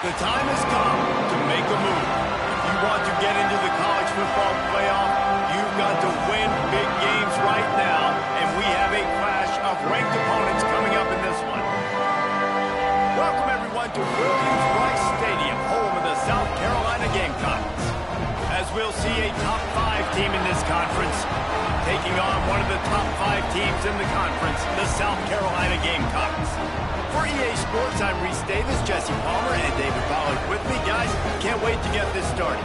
The time has come to make a move. If you want to get into the college football playoff, you've got to win big games right now, and we have a clash of ranked opponents coming up in this one. Welcome, everyone, to Williams-Brice Stadium, home of the South Carolina Gamecocks. As we'll see a top 5 team in this conference taking on one of the top 5 teams in the conference, the South Carolina Gamecocks. For EA Sports, I'm Reese Davis, Jesse Palmer, and David Pollack with me. Guys, can't wait to get this started.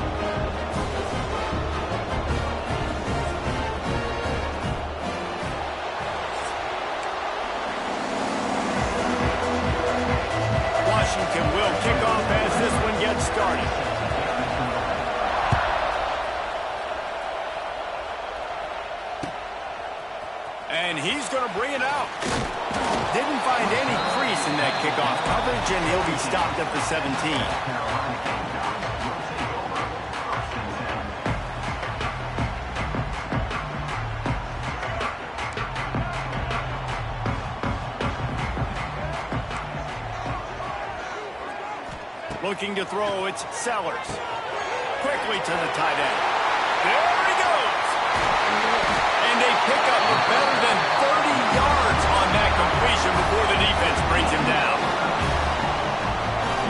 Washington will kick off as this one gets started. And he's going to bring it out. Didn't find any crease in that kickoff coverage, and he'll be stopped at the 17. Looking to throw, it's Sellers. Quickly to the tight end. There he goes. And a pickup of better than 30 yards on that completion before the defense brings him down.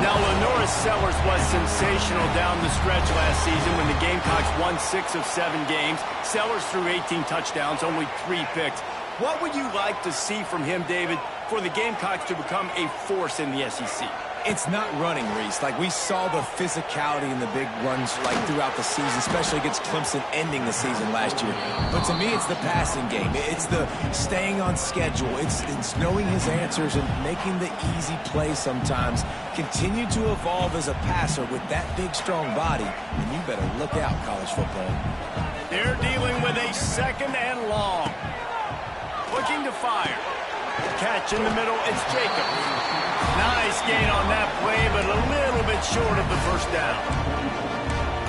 Now, LaNorris Sellers was sensational down the stretch last season when the Gamecocks won 6 of 7 games. Sellers threw 18 touchdowns, only 3 picks. What would you like to see from him, David, for the Gamecocks to become a force in the SEC? It's not running, Reese. Like, we saw the physicality in the big runs, like, throughout the season, especially against Clemson ending the season last year. But to me, it's the passing game. It's the staying on schedule. It's knowing his answers and making the easy play sometimes. Continue to evolve as a passer with that big, strong body, and you better look out, college football. They're dealing with a 2nd and long. Looking to fire. Catch in the middle, it's Jacobs. Nice gain on that play, but a little bit short of the first down.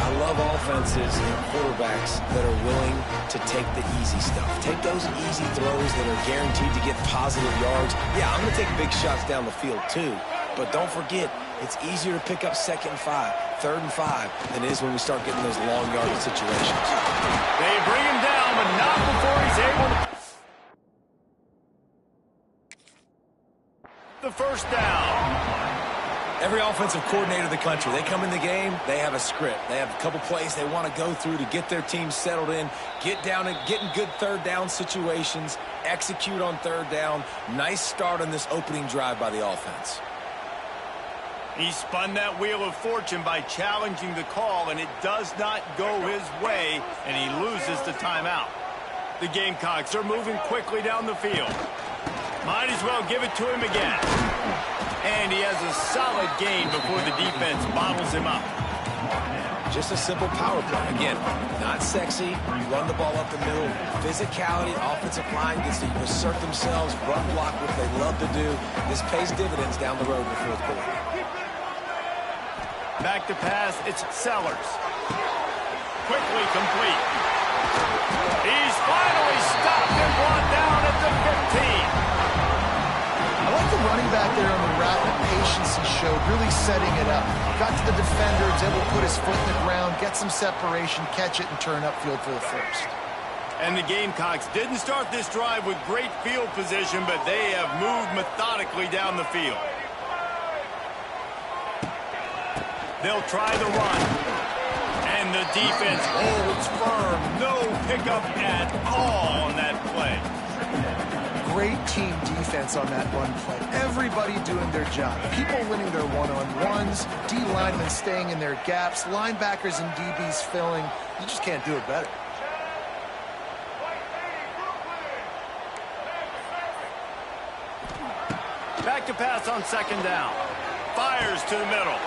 I love offenses and quarterbacks that are willing to take the easy stuff. Take those easy throws that are guaranteed to get positive yards. Yeah, I'm going to take big shots down the field too, but don't forget, it's easier to pick up 2nd and 5, 3rd and 5 than it is when we start getting those long yardage situations. They bring him down, but not before he's able to... The first down. Every offensive coordinator in the country, they come in the game, they have a script. They have a couple plays they want to go through to get their team settled in, get down and get in good 3rd down situations, execute on 3rd down. Nice start on this opening drive by the offense. He spun that wheel of fortune by challenging the call, and it does not go his way, and he loses the timeout. The Gamecocks are moving quickly down the field. Might as well give it to him again. And he has a solid gain before the defense bottles him up. Just a simple power play. Again, not sexy. You run the ball up the middle. Physicality, offensive line gets to assert themselves, run block, what they love to do. This pays dividends down the road in the 4th quarter. Back to pass, it's Sellers. Quickly complete. He's finally stopped and brought down at the 15. I like the running back there on the route and the patience he showed, really setting it up. Got to the defender, was able to put his foot in the ground, get some separation, catch it, and turn upfield for the first. And the Gamecocks didn't start this drive with great field position, but they have moved methodically down the field. They'll try the run. And the defense holds firm. No pickup at all on that play. Great team defense on that run play. Everybody doing their job. People winning their one-on-ones, D-linemen staying in their gaps, linebackers and DBs filling. You just can't do it better. Back to pass on 2nd down. Fires to the middle.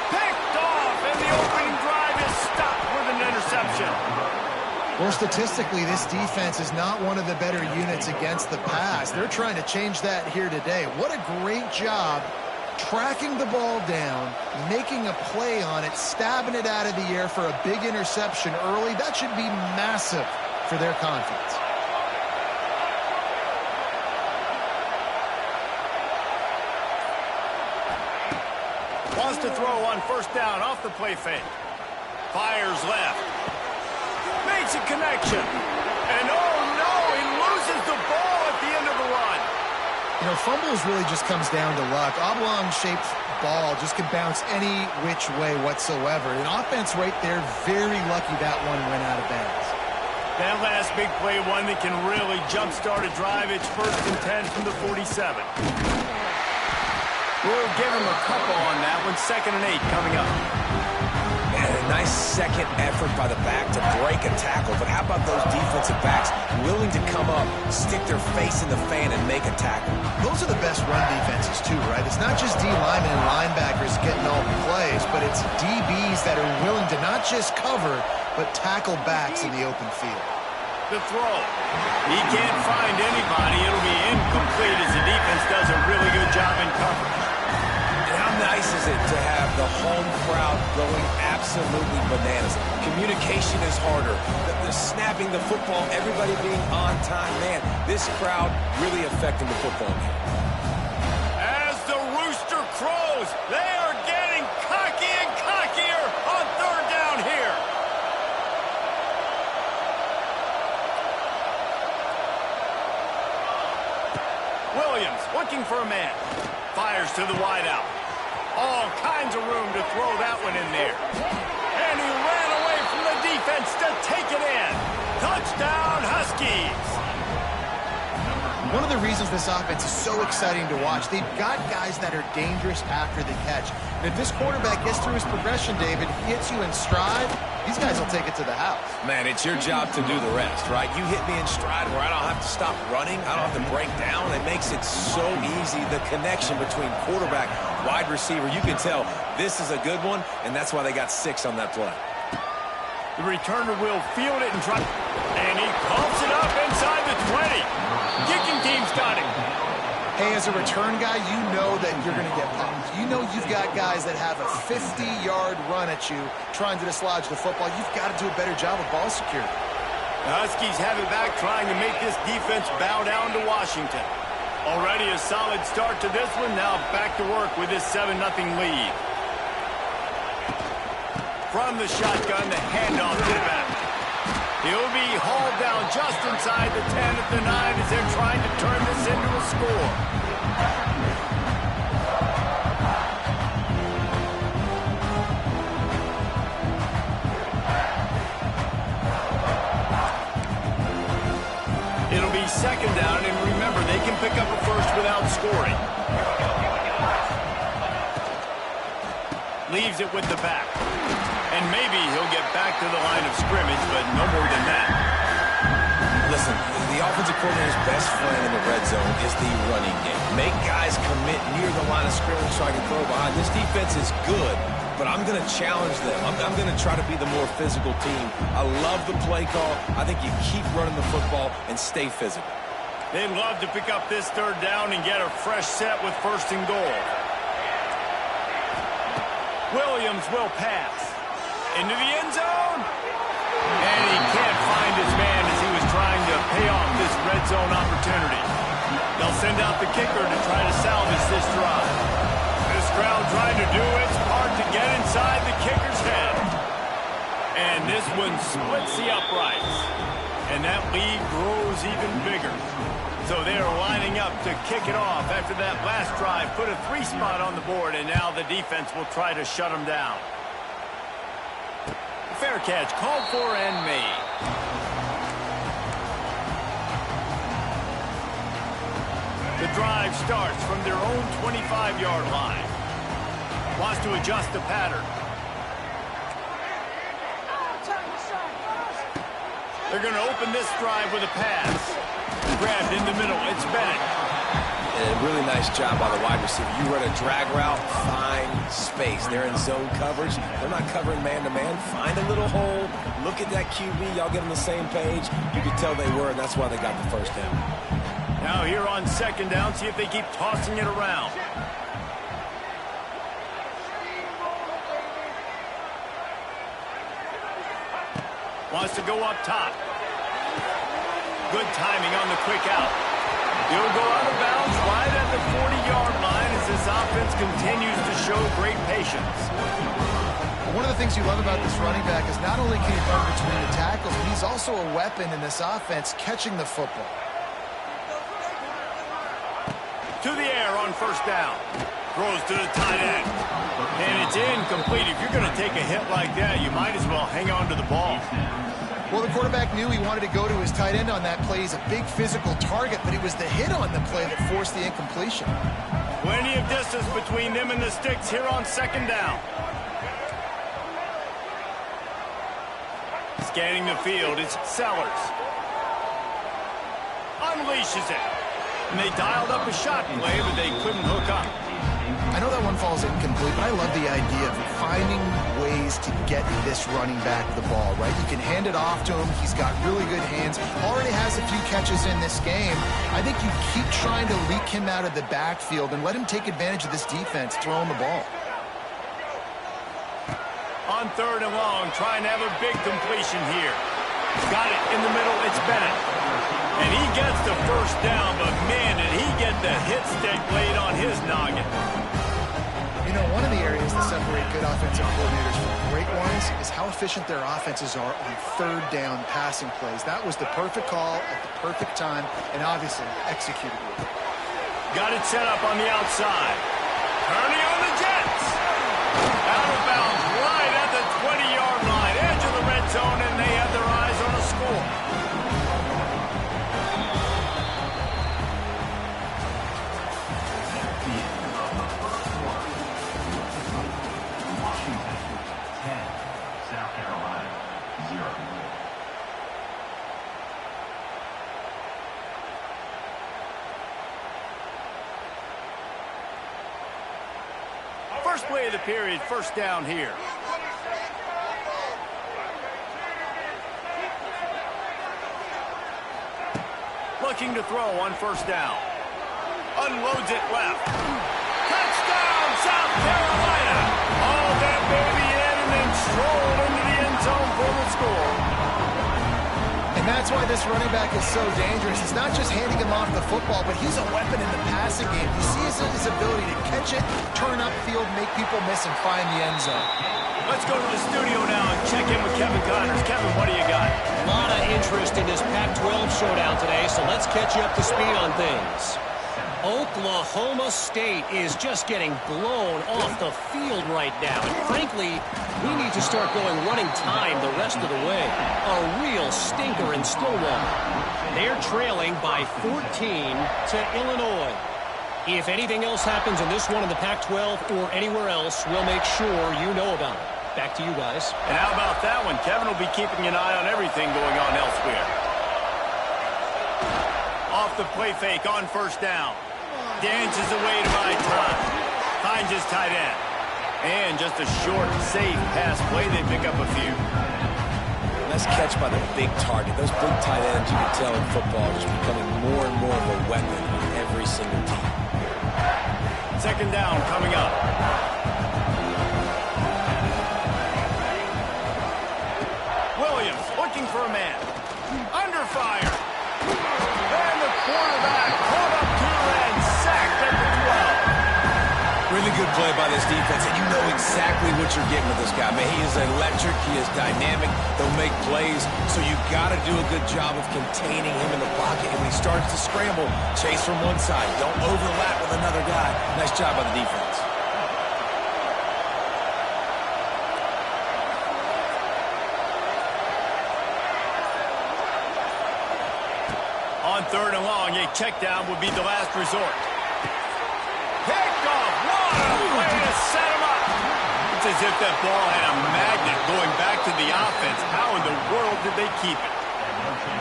Picked off, and the opening drive is stopped with an interception. Well, statistically, this defense is not one of the better units against the pass. They're trying to change that here today. What a great job tracking the ball down, making a play on it, stabbing it out of the air for a big interception early. That should be massive for their confidence. just to throw on first down off the play fake. Fires left. Makes a connection. And oh no, he loses the ball at the end of the run. You know, fumbles really just comes down to luck. Oblong-shaped ball just can bounce any which way whatsoever. An offense right there, very lucky that one went out of bounds. That last big play, one that can really jumpstart a drive. It's 1st and 10 from the 47. We'll give him a couple on that one. 2nd and 8 coming up. Man, a nice second effort by the back to break a tackle. But how about those defensive backs willing to come up, stick their face in the fan, and make a tackle? Those are the best run defenses, too, right? It's not just D linemen and linebackers getting all the plays, but it's DBs that are willing to not just cover, but tackle backs in the open field. The throw. He can't find anybody. It'll be incomplete as the defense does a really good job in coverage. And how nice is it to have the home crowd going absolutely bananas? Communication is harder. The snapping the football, everybody being on time. Man, this crowd really affecting the football game. As the rooster crows, they are getting cocky and cockier on 3rd down here. Williams looking for a man. Fires to the wideout. All kinds of room to throw that one in there. And he ran away from the defense to take it in. Touchdown, Huskies. One of the reasons this offense is so exciting to watch, they've got guys that are dangerous after the catch. And if this quarterback gets through his progression, David, hits you in stride, these guys will take it to the house. Man, it's your job to do the rest, right? You hit me in stride where I don't have to stop running. I don't have to break down. It makes it so easy, the connection between quarterback, wide receiver. You can tell this is a good one, and that's why they got 6 on that play. The returner will field it and try. And he pumps it up inside the 20. Kicking team's got him. Hey, as a return guy, you know that you're going to get pumped. You know you've got guys that have a 50-yard run at you trying to dislodge the football. You've got to do a better job of ball security. The Huskies have it back, trying to make this defense bow down to Washington. Already a solid start to this one. Now back to work with this 7-0 lead. From the shotgun, the handoff to the back. He'll be hauled down just inside the 10 at the 9 as they're trying to turn this into a score. It'll be 2nd down, and remember, they can pick up a first without scoring. Leaves it with the back. And maybe he'll get back to the line of scrimmage, but no more than that. Listen, the offensive coordinator's best friend in the red zone is the running game. Make guys commit near the line of scrimmage so I can throw behind. This defense is good, but I'm going to challenge them. I'm going to try to be the more physical team. I love the play call. I think you keep running the football and stay physical. They'd love to pick up this 3rd down and get a fresh set with 1st and goal. Williams will pass. Into the end zone. And he can't find his man as he was trying to pay off this red zone opportunity. They'll send out the kicker to try to salvage this drive. This crowd trying to do its part to get inside the kicker's head. And this one splits the uprights. And that lead grows even bigger. So they are lining up to kick it off after that last drive. Put a 3-spot on the board, and now the defense will try to shut them down. Fair catch called for and made. The drive starts from their own 25-yard line. Wants to adjust the pattern. They're going to open this drive with a pass. Grabbed in the middle. It's Bennett. And a really nice job by the wide receiver. You run a drag route, find space. They're in zone coverage. They're not covering man-to-man. Find a little hole. Look at that QB. Y'all get on the same page. You could tell they were, and that's why they got the 1st down. Now here on 2nd down, see if they keep tossing it around. Wants to go up top. Good timing on the quick out. He'll go out of bounds right at the 40-yard line as this offense continues to show great patience. One of the things you love about this running back is not only can he run between the tackles, but he's also a weapon in this offense catching the football. To the air on first down. Throws to the tight end. And it's incomplete. If you're going to take a hit like that, you might as well hang on to the ball. Well, the quarterback knew he wanted to go to his tight end on that play. He's a big physical target, but it was the hit on the play that forced the incompletion. Plenty of distance between them and the sticks here on second down. Scanning the field, it's Sellers. Unleashes it. And they dialed up a shot play, but they couldn't hook up. I know that one falls incomplete, but I love the idea of finding ways to get this running back the ball, right? You can hand it off to him. He's got really good hands. Already has a few catches in this game. I think you keep trying to leak him out of the backfield and let him take advantage of this defense throwing the ball. On third and long, trying to have a big completion here. Got it in the middle. It's Bennett. And he gets the first down, but man, did he get the hit stick laid on his noggin. You know, one of the areas that separate good offensive coordinators from great ones is how efficient their offenses are on third down passing plays. That was the perfect call at the perfect time, and obviously executed with it. Got it set up on the outside. Turning on the Jets. Out of bounds right at the 20-yard line. Edge of the red zone, and they have their eyes on a score. First play of the period, first down here. Looking to throw on first down. Unloads it left. Touchdown, South Carolina! All that baby in and then strolled into the end zone for the score. And that's why this running back is so dangerous. It's not just handing him off the football, but he's a weapon in the passing game. You see his ability to catch it, turn upfield, make people miss, and find the end zone. Let's go to the studio now and check in with Kevin Connors. Kevin, what do you got? A lot of interest in this Pac-12 showdown today, so let's catch you up to speed on things. Oklahoma State is just getting blown off the field right now. And frankly, we need to start going running time the rest of the way. A real stinker in Stillwater. They're trailing by 14 to Illinois. If anything else happens in this one in the Pac-12 or anywhere else, we'll make sure you know about it. Back to you guys. And how about that one? Kevin will be keeping an eye on everything going on elsewhere. Off the play fake on first down. Dances away to buy time. Finds his tight end. And just a short, safe pass play. They pick up a few. Nice catch by the big target. Those big tight ends, you can tell in football, are just becoming more and more of a weapon on every single team. Second down coming up. Williams looking for a man. Under fire. And the quarterback caught up to and sacked at the 12. Really good play by this defense, and you know exactly what you're getting with this guy. Man, he is electric. He is dynamic. They'll make plays, so you got to do a good job of containing him in the pocket. And when he starts to scramble, chase from one side. Don't overlap with another guy. Nice job by the defense. On third and long, a check down would be the last resort. Picked off. What a way to set him up. It's as if that ball had a magnet going back to the offense. How in the world did they keep it?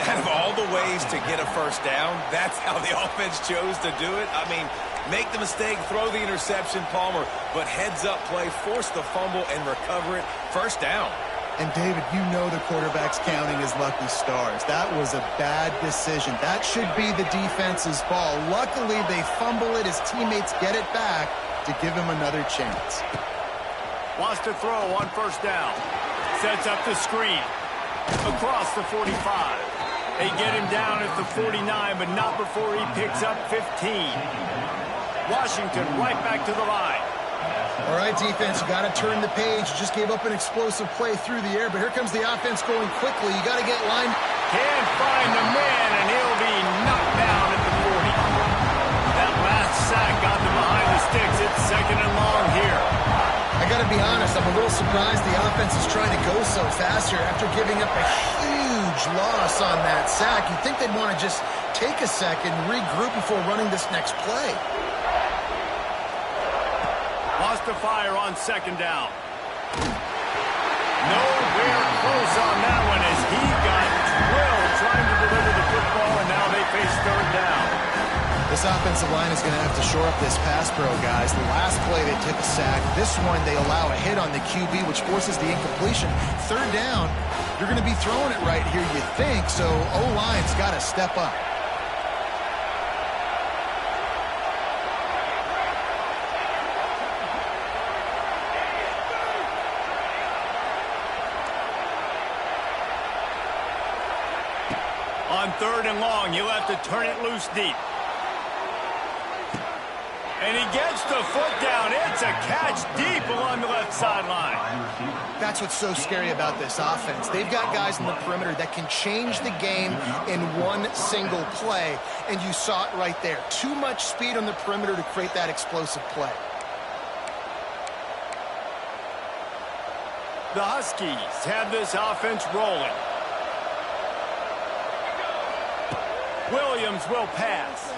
Out of all the ways to get a first down, that's how the offense chose to do it. I mean, make the mistake, throw the interception, Palmer, but heads-up play, force the fumble, and recover it. First down. And, David, you know the quarterback's counting his lucky stars. That was a bad decision. That should be the defense's ball. Luckily, they fumble it. His teammates get it back to give him another chance. Wants to throw on first down. Sets up the screen. Across the 45. They get him down at the 49, but not before he picks up 15. Washington right back to the line. All right, defense, you got to turn the page. You just gave up an explosive play through the air, but here comes the offense going quickly. You got to get lined. Can't find the man, and he'll be knocked down at the 40. That last sack got them behind the sticks. It's second and long here. I got to be honest, I'm a little surprised the offense is trying to go so fast here after giving up a huge loss on that sack. You'd think they'd want to just take a second, regroup before running this next play. Lost the fire on second down. Nowhere close on that one as he got drilled trying to deliver the football, and now they face third down. This offensive line is going to have to shore up this pass pro, guys. The last play they took a sack. This one they allow a hit on the QB, which forces the incompletion. Third down, you're going to be throwing it right here, you think, so O-line's got to step up. On third and long, you'll have to turn it loose deep. And he gets the foot down. It's a catch deep along the left sideline. That's what's so scary about this offense. They've got guys in the perimeter that can change the game in one single play, and you saw it right there. Too much speed on the perimeter to create that explosive play. The Huskies have this offense rolling. Williams will pass.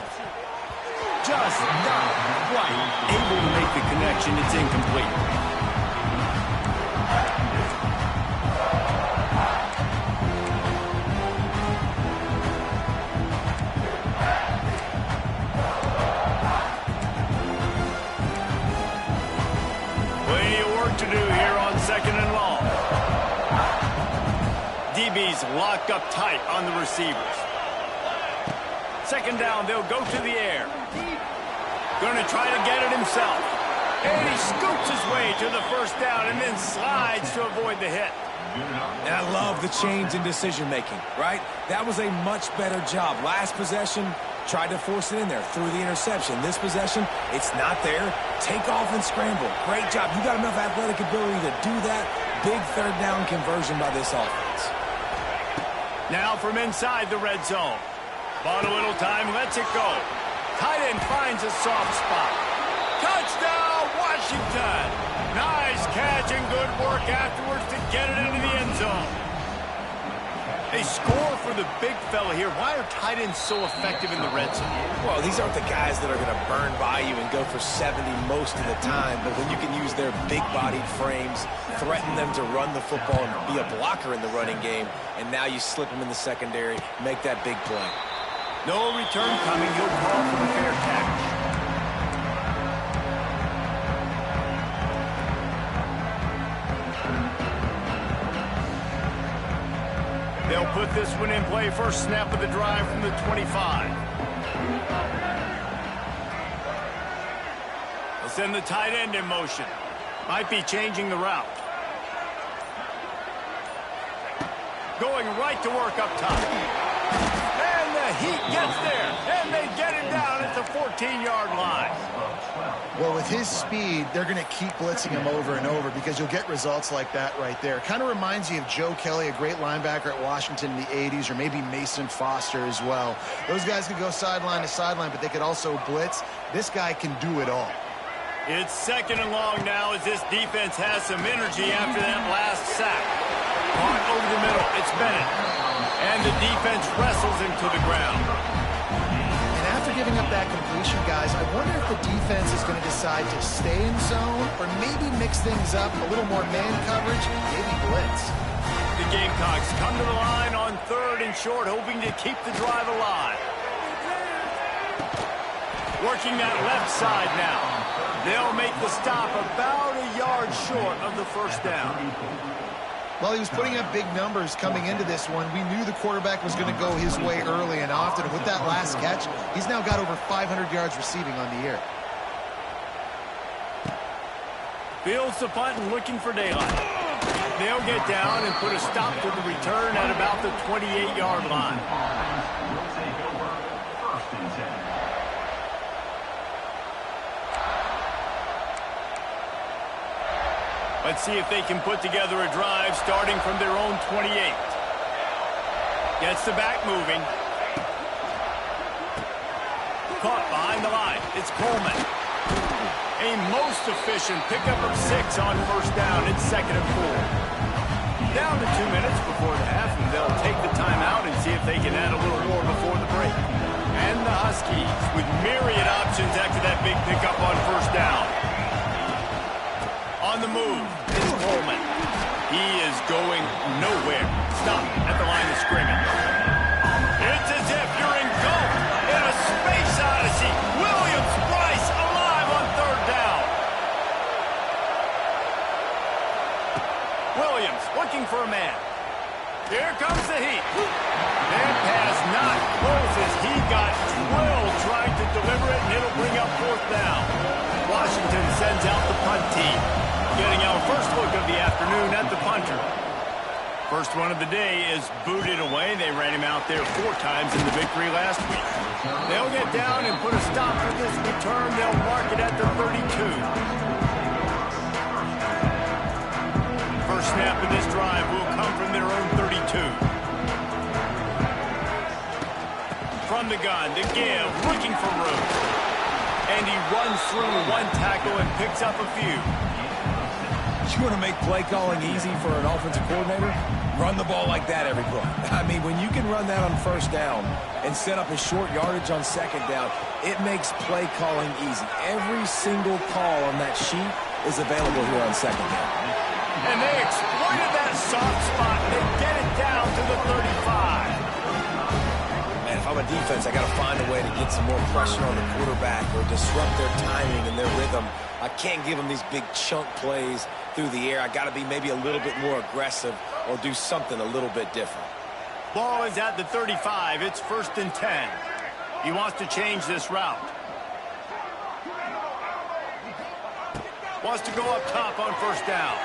Just not quite able to make the connection. It's incomplete. Plenty of work to do here on second and long. DB's locked up tight on the receivers. Second down, they'll go to the air. Going to try to get it himself. And he scoots his way to the first down and then slides to avoid the hit. And I love the change in decision-making, right? That was a much better job. Last possession, tried to force it in there, threw the interception. This possession, it's not there. Take off and scramble. Great job. You got enough athletic ability to do that. Big third down conversion by this offense. Now from inside the red zone. Bought a little time, lets it go. Tight end finds a soft spot. Touchdown, Washington! Nice catch and good work afterwards to get it into the end zone. They score for the big fella here. Why are tight ends so effective in the red zone? Well, these aren't the guys that are going to burn by you and go for 70 most of the time, but when you can use their big-bodied frames, threaten them to run the football and be a blocker in the running game, and now you slip them in the secondary, make that big play. No return coming. He'll call for the fair catch. They'll put this one in play. First snap of the drive from the 25. They'll send the tight end in motion. Might be changing the route. Going right to work up top. Heat gets there, and they get him down at the 14-yard line. Well, with his speed, they're going to keep blitzing him over and over because you'll get results like that right there. Kind of reminds you of Joe Kelly, a great linebacker at Washington in the 80s, or maybe Mason Foster as well. Those guys could go sideline to sideline, but they could also blitz. This guy can do it all. It's second and long now as this defense has some energy after that last sack. Caught over the middle. It's Bennett. And the defense wrestles him to the ground. And after giving up that completion, guys, I wonder if the defense is going to decide to stay in zone or maybe mix things up, a little more man coverage, maybe blitz. The Gamecocks come to the line on third and short, hoping to keep the drive alive. Working that left side now. They'll make the stop about a yard short of the first down. Well, he was putting up big numbers coming into this one. We knew the quarterback was going to go his way early and often. With that last catch, he's now got over 500 yards receiving on the year. Fields the punt and looking for daylight. They'll get down and put a stop to the return at about the 28-yard line. Let's see if they can put together a drive starting from their own 28. Gets the back moving. Caught behind the line. It's Coleman. A most efficient pickup of 6 on first down. It's 2nd and 4. Down to 2 minutes before the half, and they'll take the timeout and see if they can add a little more before the break. And the Huskies with myriad options after that big pickup on first down. On the move, it's Coleman. He is going nowhere. Stop at the line of scrimmage. It's as if you're engulfed in a space odyssey. Williams-Brice alive on 3rd down. Williams looking for a man. Here comes the heat. That pass not close as he got drilled trying to deliver it, and it'll bring up 4th down. Washington sends out the punt team. Getting our first look of the afternoon at the punter. First one of the day is booted away. They ran him out there 4 times in the victory last week. They'll get down and put a stop to this return. They'll mark it at the 32. First snap of this drive will come from their own 32. From the gun, the give, looking for room. And he runs through 1 tackle and picks up a few. You want to make play calling easy for an offensive coordinator? Run the ball like that every play. I mean, when you can run that on first down and set up a short yardage on 2nd down, it makes play calling easy. Every single call on that sheet is available here on 2nd down. And they exploited that soft spot. They get it down to the 35. Man, if I'm a defense, I got to find a way to get some more pressure on the quarterback or disrupt their timing and their rhythm. I can't give them these big chunk plays through the air. I got to be maybe a little bit more aggressive or do something a little bit different. Ball is at the 35. It's 1st and 10. He wants to change this route. Wants to go up top on first down.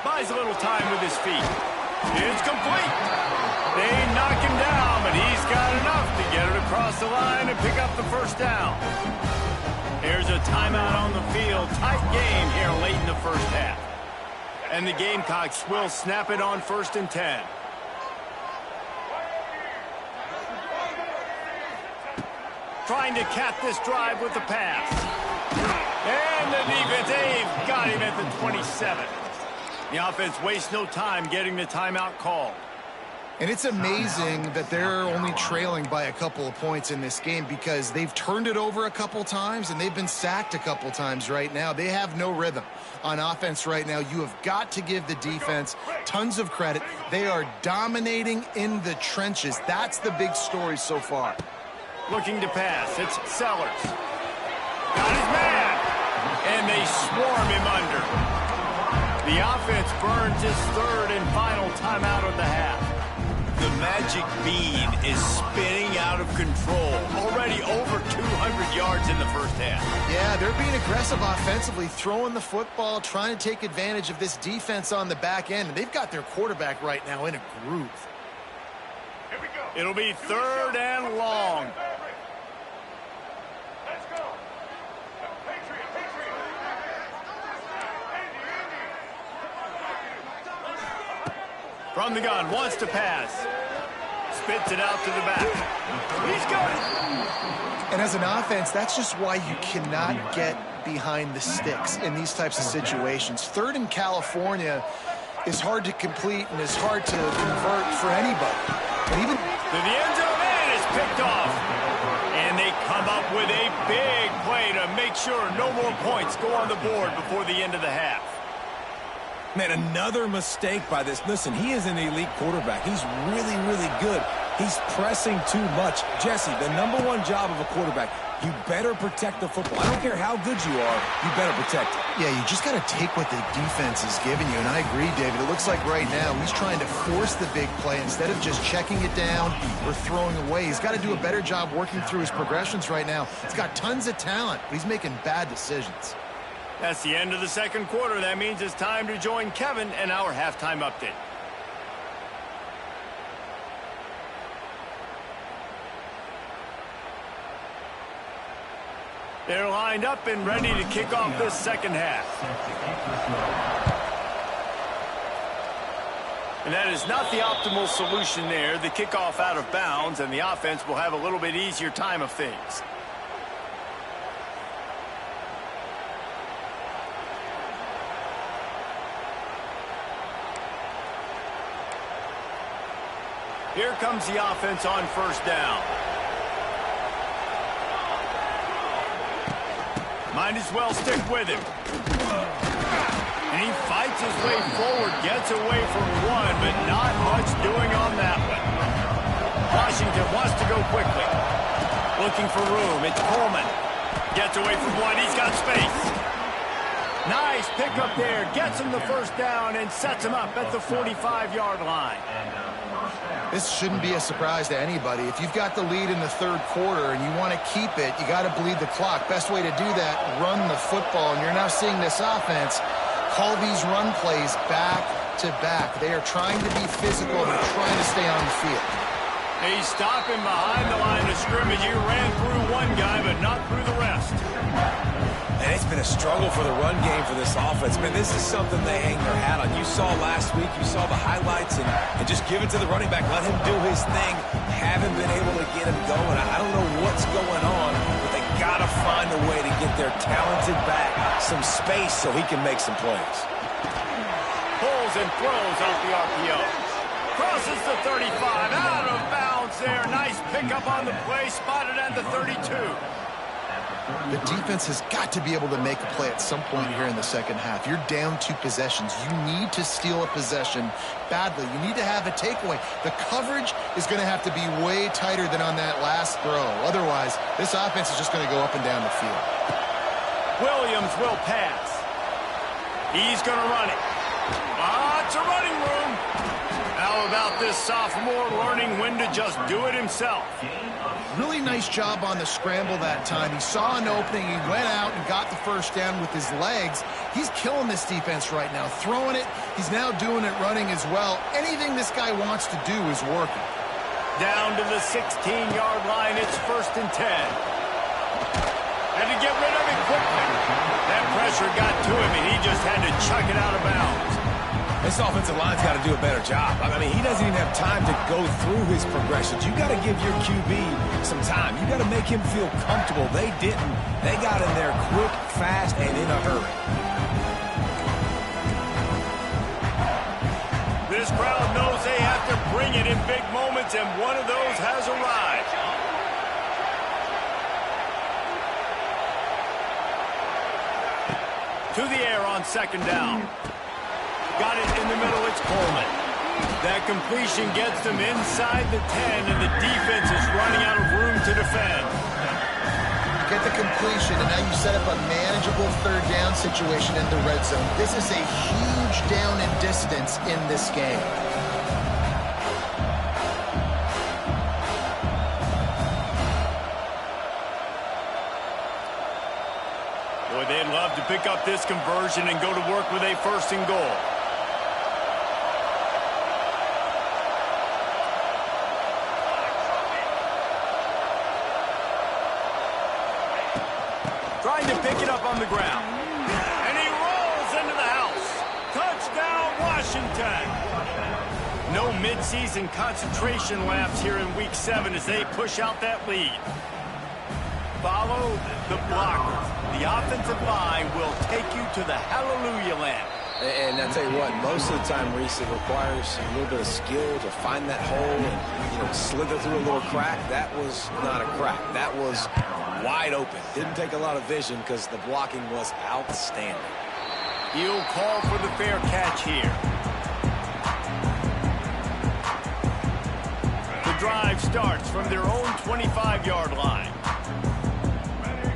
Buys a little time with his feet. It's complete. They knock him down, but he's got enough to get it across the line and pick up the first down. Here's a timeout on the field. Tight game here late in the first half. And the Gamecocks will snap it on 1st and 10. Trying to cap this drive with the pass. And the defense, they've got him at the 27. The offense wastes no time getting the timeout called. And it's amazing that they're only trailing by a couple of points in this game because they've turned it over a couple times and they've been sacked a couple times right now. They have no rhythm on offense right now. You have got to give the defense tons of credit. They are dominating in the trenches. That's the big story so far. Looking to pass. It's Sellers. Got his man. And they swarm him under. The offense burns his 3rd and final timeout of the half. The magic bean is spinning out of control. Already over 200 yards in the first half. Yeah, they're being aggressive offensively, throwing the football, trying to take advantage of this defense on the back end. And they've got their quarterback right now in a groove. Here we go. It'll be 3rd and long. Let's go. Patriot. From the gun, wants to pass. Spits it out to the back. He's got it. And as an offense, that's just why you cannot get behind the sticks in these types of situations. 3rd in California is hard to complete and is hard to convert for anybody. And even to the end zone, and it's picked off. And they come up with a big play to make sure no more points go on the board before the end of the half. Man, another mistake by this. Listen, he is an elite quarterback. He's really, really good. He's pressing too much. Jesse, the #1 job of a quarterback, you better protect the football. I don't care how good you are, you better protect it. Yeah, you just got to take what the defense is giving you. And I agree, David. It looks like right now he's trying to force the big play instead of just checking it down or throwing away. He's got to do a better job working through his progressions right now. He's got tons of talent, but he's making bad decisions. That's the end of the second quarter. That means it's time to join Kevin and our halftime update. They're lined up and ready to kick off this second half. And that is not the optimal solution there. The kickoff out of bounds, and the offense will have a little bit easier time of things. Here comes the offense on first down. Might as well stick with him. And he fights his way forward, gets away from one, but not much doing on that one. Washington wants to go quickly. Looking for room. It's Coleman. Gets away from one. He's got space. Nice pickup there. Gets him the first down and sets him up at the 45-yard line. This shouldn't be a surprise to anybody. If you've got the lead in the third quarter and you want to keep it, you got to bleed the clock. Best way to do that, run the football. And you're now seeing this offense call these run plays back to back. They are trying to be physical and they're trying to stay on the field. He's stopping behind the line of scrimmage. He ran through one guy, but not through the rest. And it's been a struggle for the run game for this offense. Man, this is something they hang their hat on. You saw last week, you saw the highlights, and just give it to the running back. Let him do his thing. Haven't been able to get him going. I don't know what's going on, but they got to find a way to get their talented back some space so he can make some plays. Pulls and throws off the RPO. Crosses the 35, out of bounds there. Nice pickup on the play, spotted at the 32. The defense has got to be able to make a play at some point here in the second half. You're down 2 possessions. You need to steal a possession badly. You need to have a takeaway. The coverage is going to have to be way tighter than on that last throw. Otherwise, this offense is just going to go up and down the field. Williams will pass. He's going to run it. Lots of running room. How about this sophomore learning when to just do it himself? Really nice job on the scramble that time. He saw an opening. He went out and got the first down with his legs. He's killing this defense right now. Throwing it. He's now doing it running as well. Anything this guy wants to do is working. Down to the 16-yard line. It's 1st and 10. Had to get rid of it quickly. That pressure got to him, and he just had to chuck it out of bounds. This offensive line's got to do a better job. I mean, he doesn't even have time to go through his progressions. You got to give your QB some time. You got to make him feel comfortable. They didn't. They got in there quick, fast, and in a hurry. This crowd knows they have to bring it in big moments, and one of those has arrived. To the air on 2nd down. Got it in the middle, it's Coleman. That completion gets them inside the 10, and the defense is running out of room to defend. Get the completion, and now you set up a manageable 3rd down situation in the red zone. This is a huge down in distance in this game. Boy, they'd love to pick up this conversion and go to work with a 1st and goal. Trying to pick it up on the ground. And he rolls into the house. Touchdown, Washington. No midseason concentration laps here in Week 7 as they push out that lead. Follow the blockers. The offensive line will take you to the hallelujah land. And I tell you what, most of the time, Reese, it requires a little bit of skill to find that hole and slither through a little crack. That was not a crack. That was wide open. Didn't take a lot of vision because the blocking was outstanding. He'll call for the fair catch here. The drive starts from their own 25-yard line.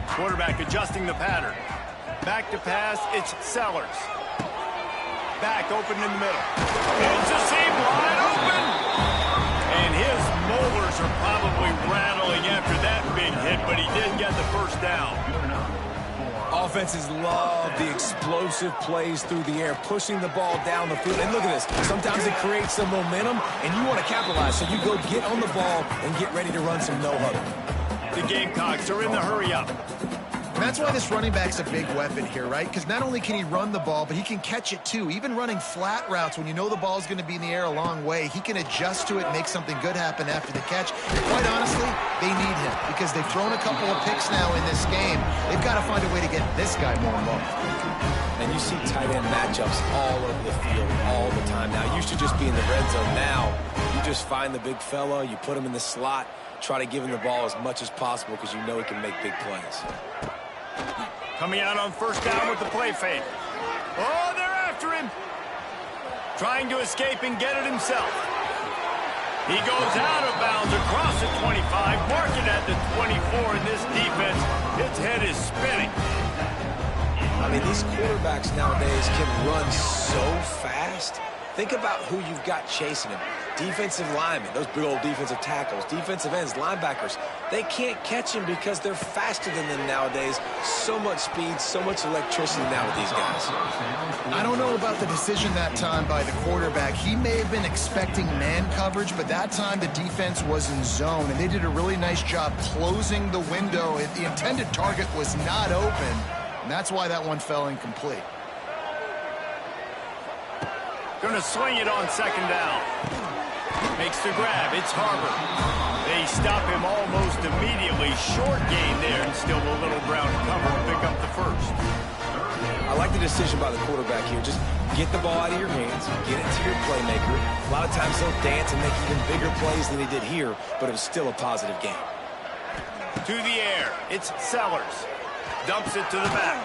Quarterback adjusting the pattern. Back to pass, it's Sellers. Back open in the middle. It's a seam wide open. And his molars are probably rattling after that big hit, but he did get the first down. Offenses love the explosive plays through the air, pushing the ball down the field. And look at this. Sometimes it creates some momentum, and you want to capitalize. So you go get on the ball and get ready to run some no-huddle. The Gamecocks are in the hurry-up. And that's why this running back's a big weapon here, right? Because not only can he run the ball, but he can catch it too. Even running flat routes when you know the ball's going to be in the air a long way, he can adjust to it and make something good happen after the catch. And quite honestly, they need him because they've thrown a couple of picks now in this game. They've got to find a way to get this guy more involved. And you see tight end matchups all over the field all the time now. It used to just be in the red zone. Now you just find the big fella, you put him in the slot, try to give him the ball as much as possible because you know he can make big plays. Coming out on first down with the play fake. Oh, they're after him. Trying to escape and get it himself. He goes out of bounds across the 25, marking at the 24, and this defense, its head is spinning. I mean, these quarterbacks nowadays can run so fast. Think about who you've got chasing him. Defensive linemen, those big old defensive tackles, defensive ends, linebackers. They can't catch him because they're faster than them nowadays. So much speed, so much electricity now with these guys. I don't know about the decision that time by the quarterback. He may have been expecting man coverage, but that time the defense was in zone, and they did a really nice job closing the window. The intended target was not open, and that's why that one fell incomplete. Going to swing it on second down. Makes the grab. It's Harbor. They stop him almost immediately. Short gain there, and still a little ground to cover to pick up the first. I like the decision by the quarterback here. Just get the ball out of your hands, get it to your playmaker. A lot of times they'll dance and make even bigger plays than they did here, but it was still a positive game. To the air. It's Sellers. Dumps it to the back.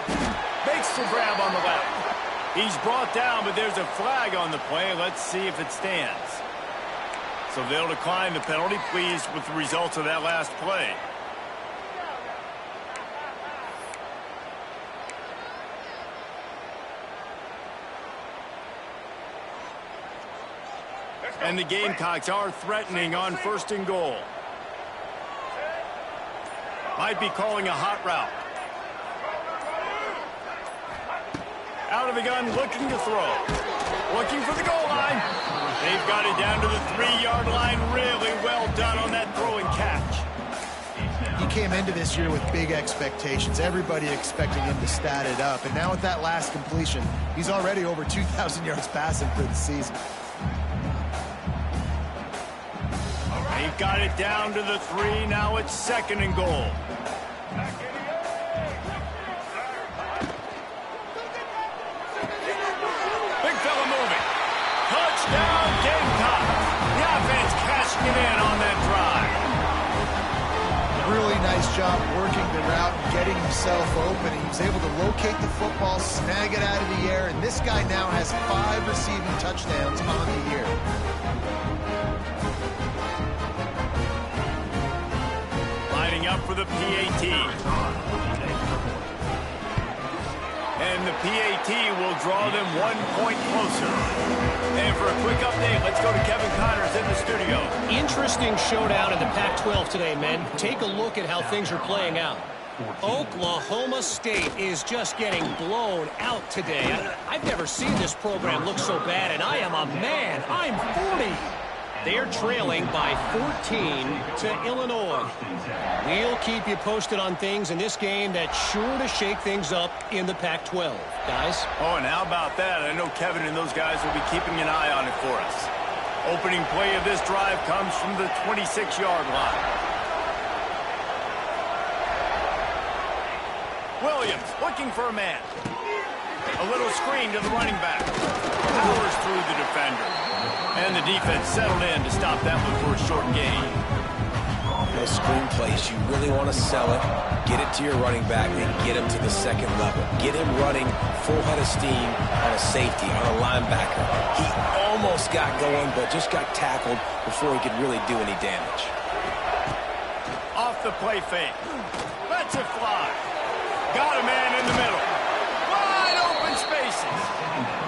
Makes the grab on the left. He's brought down, but there's a flag on the play. Let's see if it stands. So they'll decline the penalty. Pleased with the results of that last play. And the Gamecocks are threatening on first and goal. Might be calling a hot route. Out of the gun, looking to throw. Looking for the goal line. They've got it down to the 3-yard line. Really well done on that throw and catch. He came into this year with big expectations. Everybody expecting him to stat it up. And now with that last completion, he's already over 2,000 yards passing for the season. They've got it down to the 3. Now it's second and goal. Touchdown, Gamecocks. The offense cashing it in on that drive. Really nice job working the route and getting himself open. He was able to locate the football, snag it out of the air, and this guy now has 5 receiving touchdowns on the year. Lining up for the PAT. And the PAT will draw them 1 point closer. And for a quick update, let's go to Kevin Connors in the studio. Interesting showdown in the Pac-12 today, men. Take a look at how things are playing out. Oklahoma State is just getting blown out today. I've never seen this program look so bad, and I am a man. I'm 40. They're trailing by 14 to Illinois. We'll keep you posted on things in this game that's sure to shake things up in the Pac-12. Guys? Oh, and how about that? I know Kevin and those guys will be keeping an eye on it for us. Opening play of this drive comes from the 26-yard line. Williams looking for a man. A little screen to the running back. Powers through the defender. And the defense settled in to stop that one for a short gain. Those screen plays, you really want to sell it, get it to your running back, and get him to the second level. Get him running full head of steam on a safety, on a linebacker. He almost got going, but just got tackled before he could really do any damage. Off the play fake. Lets it fly. Got a man in the middle. Wide open spaces.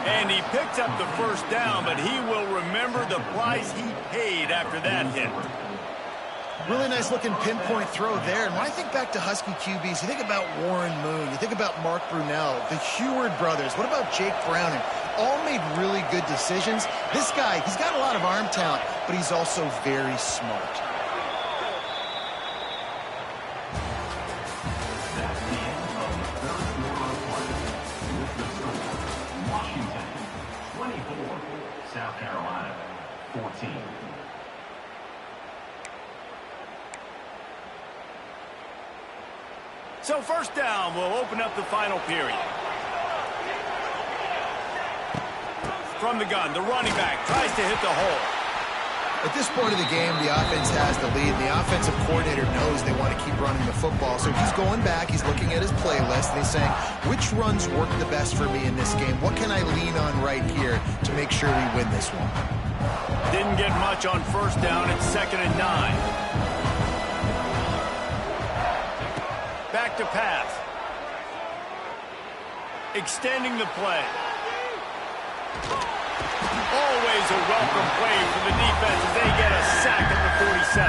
And he picked up the first down, but he will remember the price he paid after that hit. Really nice looking pinpoint throw there. And when I think back to Husky QBs, you think about Warren Moon, you think about Mark Brunell, the Heward brothers. What about Jake Browning? All made really good decisions. This guy, he's got a lot of arm talent, but he's also very smart. So first down will open up the final period. From the gun, the running back tries to hit the hole. At this point of the game, the offense has the lead. The offensive coordinator knows they want to keep running the football. So he's going back, he's looking at his playlist, and he's saying, which runs work the best for me in this game? What can I lean on right here to make sure we win this one? Didn't get much on first down. It's 2nd and 9. Back to pass. Extending the play. Always a welcome play for the defense as they get a sack at the 47.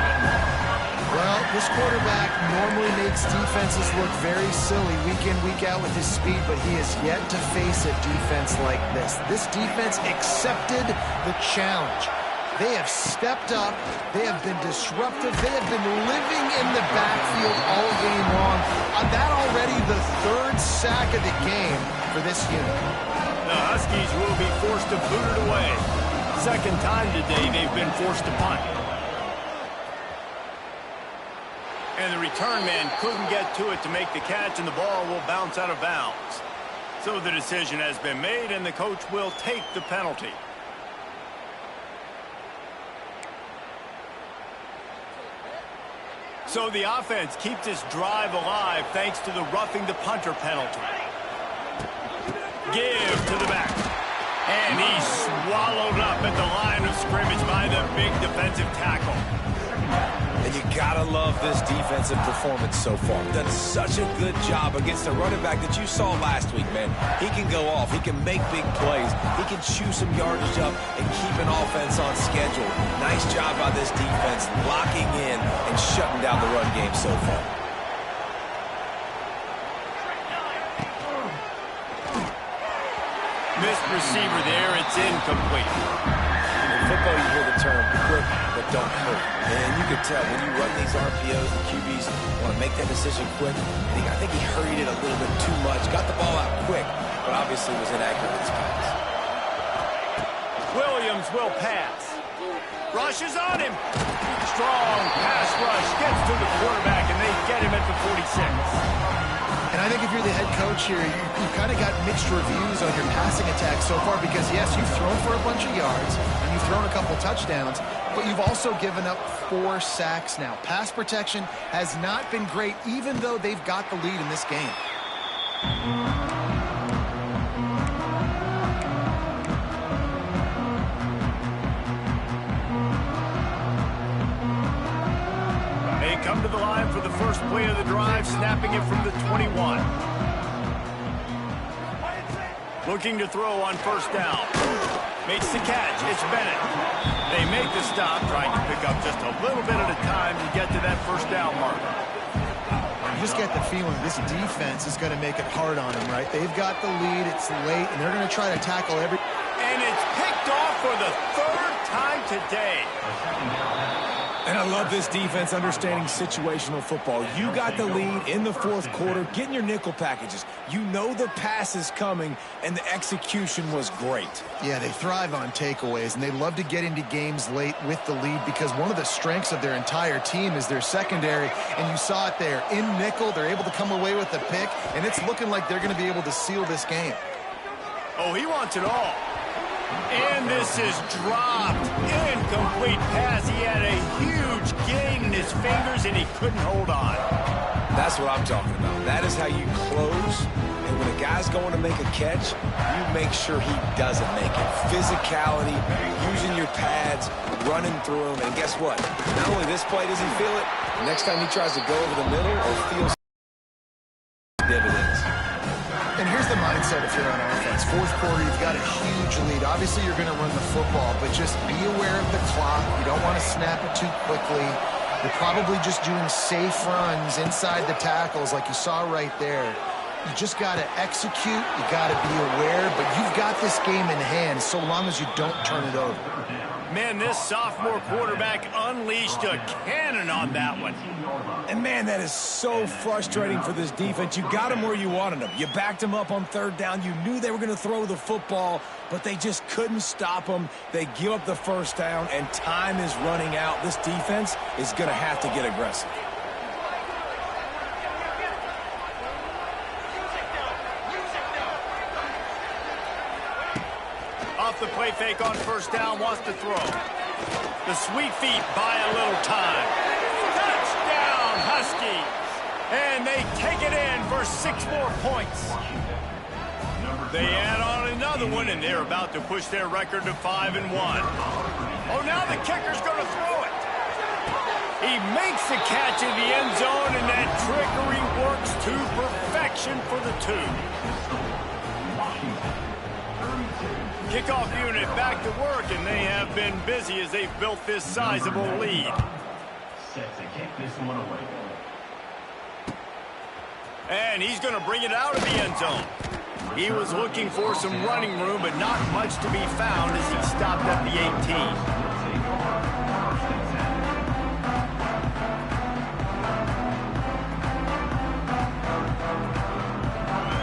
Well, this quarterback normally makes defenses look very silly week in, week out with his speed, but he has yet to face a defense like this. This defense accepted the challenge. They have stepped up. They have been disruptive. They have been living in the backfield all game long. That already the 3rd sack of the game for this unit. The Huskies will be forced to boot it away. 2nd time today they've been forced to punt. And the return man couldn't get to it to make the catch, and the ball will bounce out of bounds. So the decision has been made, and the coach will take the penalty. So the offense keeps this drive alive thanks to the roughing the punter penalty. Give to the back. And he's swallowed up at the line of scrimmage by the big defensive tackle. And you gotta love this defensive performance so far. Done such a good job against a running back that you saw last week, man. He can go off. He can make big plays. He can chew some yardage up and keep an offense on schedule. Nice job by this defense locking in and shutting down the run game so far. Missed receiver there. It's incomplete. In football, you hear the term quick but don't hurt. And you can tell when you run these RPOs, the QBs want to make that decision quick. I think he hurried it a little bit too much. Got the ball out quick, but obviously was inaccurate with his pass. Williams will pass. Rushes on him. Strong pass rush. Gets to the quarterback, and they get him at the 46. And I think if you're the head coach here, you've kind of got mixed reviews on your passing attack so far because, yes, you've thrown for a bunch of yards and you've thrown a couple touchdowns, but you've also given up 4 sacks now. Pass protection has not been great, even though they've got the lead in this game. Come to the line for the first play of the drive, snapping it from the 21. Looking to throw on first down. Makes the catch. It's Bennett. They make the stop, trying to pick up just a little bit at a time to get to that first down marker. You just get the feeling this defense is going to make it hard on them, right? They've got the lead. It's late, and they're going to try to tackle every... And it's picked off for the 3rd time today. And I love this defense understanding situational football. You got the lead in the 4th quarter, getting your nickel packages. You know the pass is coming, and the execution was great. Yeah, they thrive on takeaways, and they love to get into games late with the lead because one of the strengths of their entire team is their secondary, and you saw it there. In nickel, they're able to come away with the pick, and it's looking like they're going to be able to seal this game. Oh, he wants it all. And this is dropped. Incomplete pass. He had a huge gain in his fingers, and he couldn't hold on. That's what I'm talking about. That is how you close. And when a guy's going to make a catch, you make sure he doesn't make it. Physicality, using your pads, running through them. And guess what? Not only this play does he feel it, the next time he tries to go over the middle or feels dividends. And here's the mindset if you're on offense. 4th quarter, you've got a huge lead. Obviously, you're going to run the football, but just be aware of the clock. You don't want to snap it too quickly. You're probably just doing safe runs inside the tackles like you saw right there. You just got to execute. You got to be aware, but you've got this game in hand so long as you don't turn it over. Man, this sophomore quarterback unleashed a cannon on that one. And, man, that is so frustrating for this defense. You got them where you wanted them. You backed them up on 3rd down. You knew they were going to throw the football, but they just couldn't stop them. They give up the first down, and time is running out. This defense is going to have to get aggressive. Off the play fake on first down, wants to throw. The sweet feet buy a little time. Touchdown, Huskies! And they take it in for 6 more points. They add on another one, and they're about to push their record to 5-1. Oh, now the kicker's going to throw it. He makes the catch in the end zone, and that trickery works to perfection for the 2. Kickoff unit back to work, and they have been busy as they've built this sizable lead. Set to kick this one away. And he's going to bring it out of the end zone. He was looking for some running room, but not much to be found as he stopped at the 18.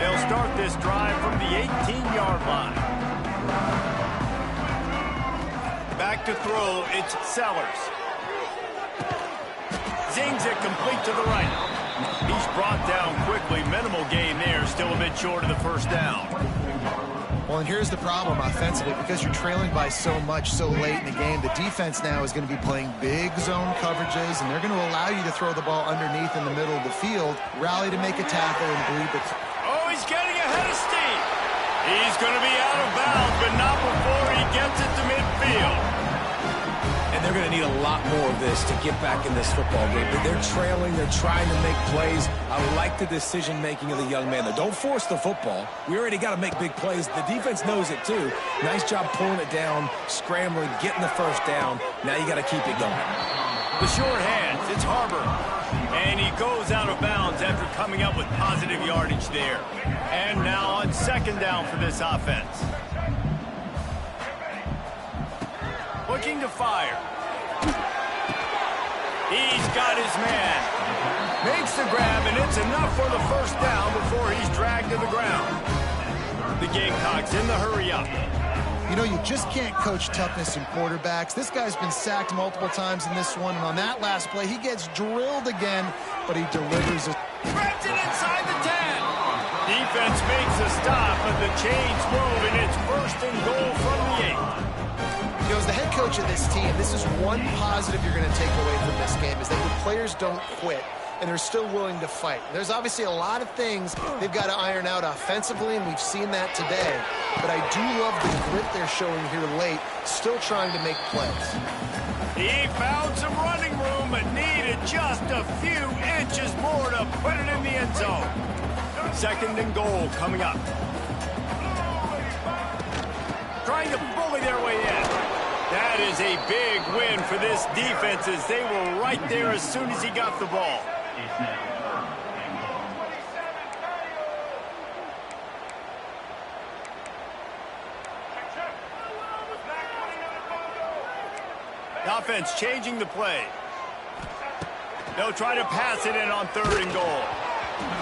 They'll start this drive from the 18-yard line. Back to throw, it's Sellers. Zings it complete to the right. He's brought down quickly. Minimal gain there. Still a bit short of the first down. Well, and here's the problem offensively. Because you're trailing by so much so late in the game, the defense now is going to be playing big zone coverages, and they're going to allow you to throw the ball underneath in the middle of the field, rally to make a tackle, and bleed it. Oh, he's getting ahead of steam. He's going to be out of bounds, but not before he gets it to midfield. And they're going to need a lot more of this to get back in this football game. They're trailing. They're trying to make plays. I like the decision-making of the young man. Don't force the football. We already got to make big plays. The defense knows it, too. Nice job pulling it down, scrambling, getting the first down. Now you got to keep it going. The short hands. It's Harbor. And he goes out of bounds after coming up with positive yardage there. And now on second down for this offense. Looking to fire. He's got his man. Makes the grab, and it's enough for the first down before he's dragged to the ground. The Gamecocks in the hurry-up. You know, you just can't coach toughness in quarterbacks. This guy's been sacked multiple times in this one, and on that last play, he gets drilled again, but he delivers it. Grabs it inside the 10. Defense makes a stop, but the chains move, and it's first and goal from the 8. You know, as the head coach of this team, this is one positive you're going to take away from this game, is that your players don't quit, and they're still willing to fight. There's obviously a lot of things they've got to iron out offensively, and we've seen that today. But I do love the grit they're showing here late, still trying to make plays. He found some running room, but needed just a few inches more to put it in the end zone. Second and goal coming up. Trying to bully their way in. That is a big win for this defense as they were right there as soon as he got the ball. The offense changing the play. They'll try to pass it in on third and goal.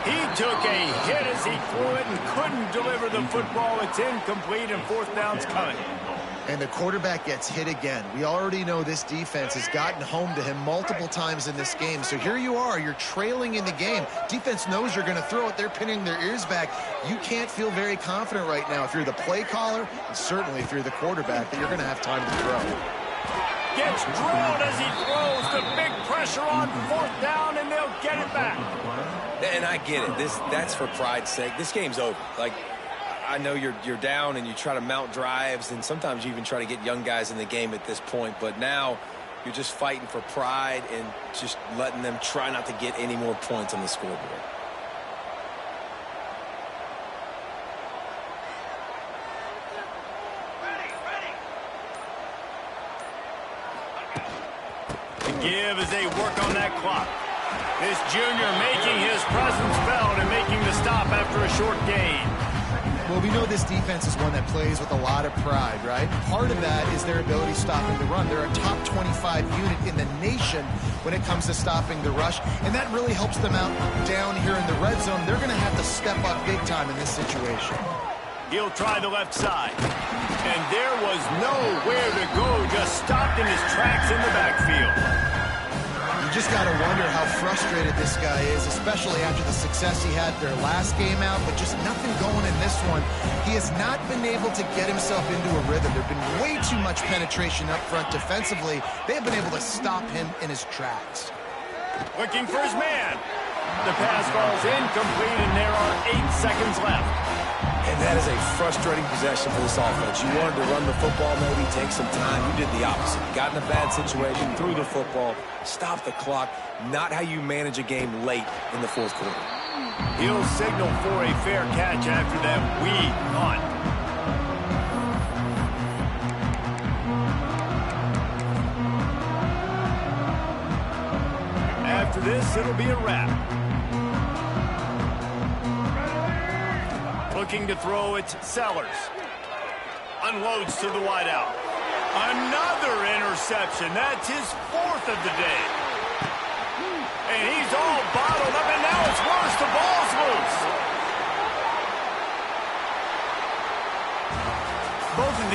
He took a hit as he threw it and couldn't deliver the football. It's incomplete and fourth down's coming. And the quarterback gets hit again. We already know this defense has gotten home to him multiple times in this game. So here you are, you're trailing in the game. Defense knows you're going to throw it. They're pinning their ears back. You can't feel very confident right now if you're the play caller, and certainly if you're the quarterback, that you're going to have time to throw. Gets drilled as he throws. The big pressure on fourth down, and they'll get it back. And I get it. That's for pride's sake. This game's over. Like, I know you're down and you try to mount drives, and sometimes you even try to get young guys in the game at this point. But now you're just fighting for pride and just letting them try not to get any more points on the scoreboard. To give as they work on that clock. This junior making his presence felt and making the stop after a short gain. Well, we know this defense is one that plays with a lot of pride, right? Part of that is their ability stopping the run. They're a top 25 unit in the nation when it comes to stopping the rush, and that really helps them out down here in the red zone. They're going to have to step up big time in this situation. He'll try the left side. And there was nowhere to go, just stopped in his tracks in the backfield. You just got to wonder how frustrated this guy is, especially after the success he had their last game out, but just nothing going in this one. He has not been able to get himself into a rhythm. There have been way too much penetration up front defensively. They have been able to stop him in his tracks. Looking for his man. The pass falls incomplete, and there are 8 seconds left. And that is a frustrating possession for this offense. You wanted to run the football, maybe take some time. You did the opposite. You got in a bad situation, threw the football, stopped the clock. Not how you manage a game late in the fourth quarter. He'll signal for a fair catch after that weak punt. After this, it'll be a wrap. Looking to throw it, Sellers. Unloads to the wideout. Another interception. That's his 4th of the day. And he's all bottled up, and now it's worse. The ball's loose. Both of these